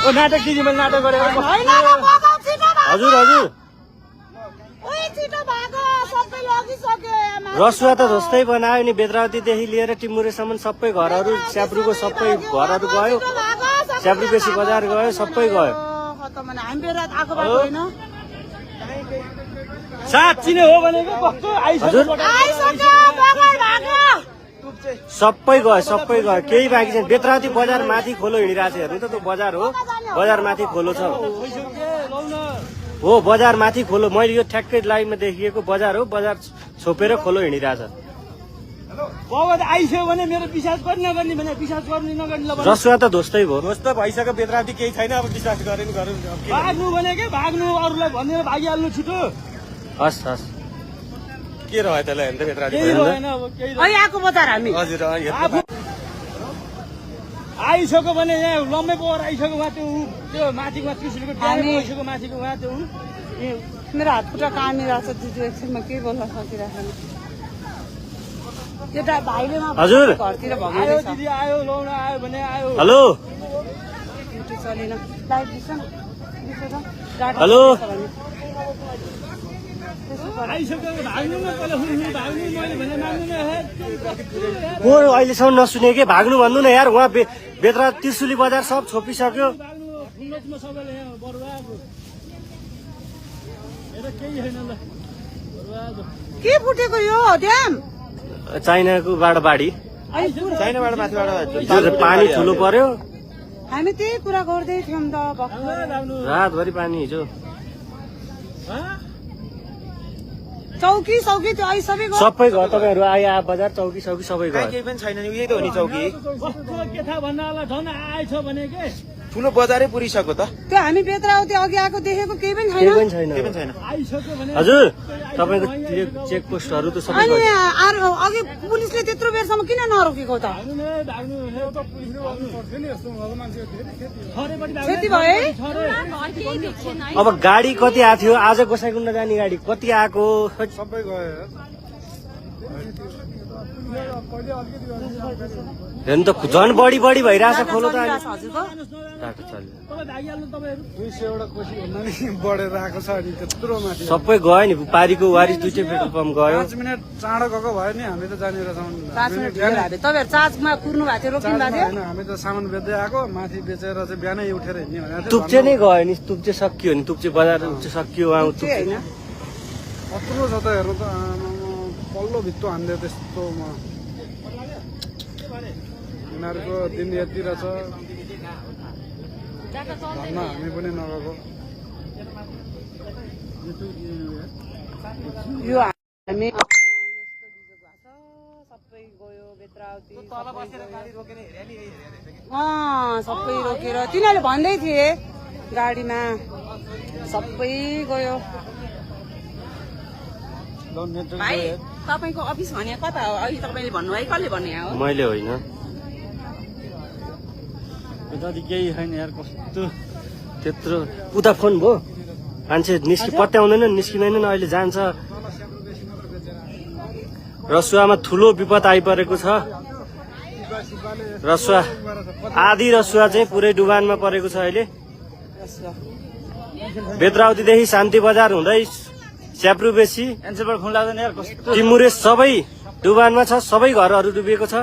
ओ नाटक दिदी मैले नाटक गरेको हजुर हजुर रसुवा त जस्तै बनायो नि बेद्रावतीदेखि लिएर टिमुरेसम्म सबै घरहरू स्याब्रुको सबै घरहरू गयो स्याब्रु बेसी बजार गयो सबै गयो साँच्ची नै हो भनेको हजुर सबै गयो केही बाँकी छैन बेद्रावती बजार माथि खोलो हिँडिरहेको छ हेर्नु त त्यो बजार हो बजार माथि खोलो छ हो बजार माथि खोलो मैले यो ठ्याक्कै लाइनमा देखिएको बजार हो बजार छोपेर खोलो हिँडिरहेछ आइसक्यो भने मेरो विश्वास गर्ने नगर्ने भने विश्वास गर्ने नगर्ने रसुवा त ध्वस्तै भयो ध्वस्त भइसक्यो बेद्रावती केही छैन अब विश्वास गरेन गरौँ भाग्नु भनेकै भाग्नु अरूलाई भनेर भागिहाल्नु छिटो हस् हस् के रह्यो त्यसलाई हेर्नु त बेद्रावती आएको बजार हामी हजुर आइसक्यो भने यहाँ लम्बे पोवर आइसक्यो उहाँ त्यो माथिको त्रिशुलको ड्याम आइसक्यो माथिको उहाँ त्यो मेरो हात खुट्टा कामिरहेको छ दिदी एकछिनमा के बोल्न सकिरहेको एउटा भाइले हजुर घरतिर आयो दिदी आयो लाउन आयो भने आयो हेलो चलेन लाइभ दिन्छ न हेलो को अहिलेसम्म नसुनेकै भाग्नु भन्नु न यार उहाँ बेद्रा त्रिशुली बजार सब छोपिसक्यो के फुटेको यो ड्याम चाइनाको बाढी चाइनाबाट माथिबाट पानी ठुलो पर्यो हामी त्यही कुरा गर्दै थियौँ त रातभरि पानी हिजो चौकी सौकी त्यो अहिले सबै सबै घर तपाईँहरू आए बजार चौकी सौकी सबै घर केही पनि छैन नि यही त हो नि चौकी के थाहा भन्नलाई झन् आएछ भने के ठुलो बजारै पुरिसक्यो त त्यो हामी बेद्रावती अघि आएको देखेको केही पनि छैन हजुर तपाईँको चेक पोस्टहरू त सबै अनि अघि पुलिसले त्यत्रो बेरसम्म किन नरोकेको त क्षति भयो अब गाडी कति आएको थियो आज गोसाइकुण्ड जाने गाडी कति आएको सबै गयो हेर्नु त झन् बढी भइरहेछ खोलो त बढेर आएको छ अनि त्यत्रो माथि सबै गयो नि पारीको वारिस दुईटै पेट्रोल पम्प गयो 5 मिनट चाँडो गएको भयो नि हामी त जानेर तपाईँहरू चार्जमा कुर्नु भएको थियो रोकिनु भएको थियो हामी त सामान बेच्दै आएको माथि बेचेर चाहिँ बिहानै उठेर हिँड्ने भनेको तुप्चे नै गयो नि तुप्चे सकियो नि तुप्चे बजार सकियो कत्रो छ त हेर्नु त पल्लो भित्तो हान्दै त्यस्तोमा यिनीहरूको दिन यति रहेछ भन्न हामी पनि नगएको यो हामी सबै गयो बेद्रावती सबै रोकेर तिनीहरूले भन्दै थिए गाडीमा सबै गयो तपाईको अफिस भने कता हो अहिले तपाईँले भन्नुभयो कसले भन्ने हो मैले होइन केही छैन यार कस्तो त्यत्रो उता फोन भयो मान्छे पत्याउँदैन निस्किँदैन अहिले जान्छ रसुवामा ठुलो विपद आइपरेको छ रसुवा आधी रसुवा चाहिँ पुरै डुबानमा परेको छ अहिले बेद्रावतीदेखि शान्ति बजार हुँदै स्याब्रु बेसी टिमुरे सबै डुबानमा छ सबै घरहरू डुबेको छ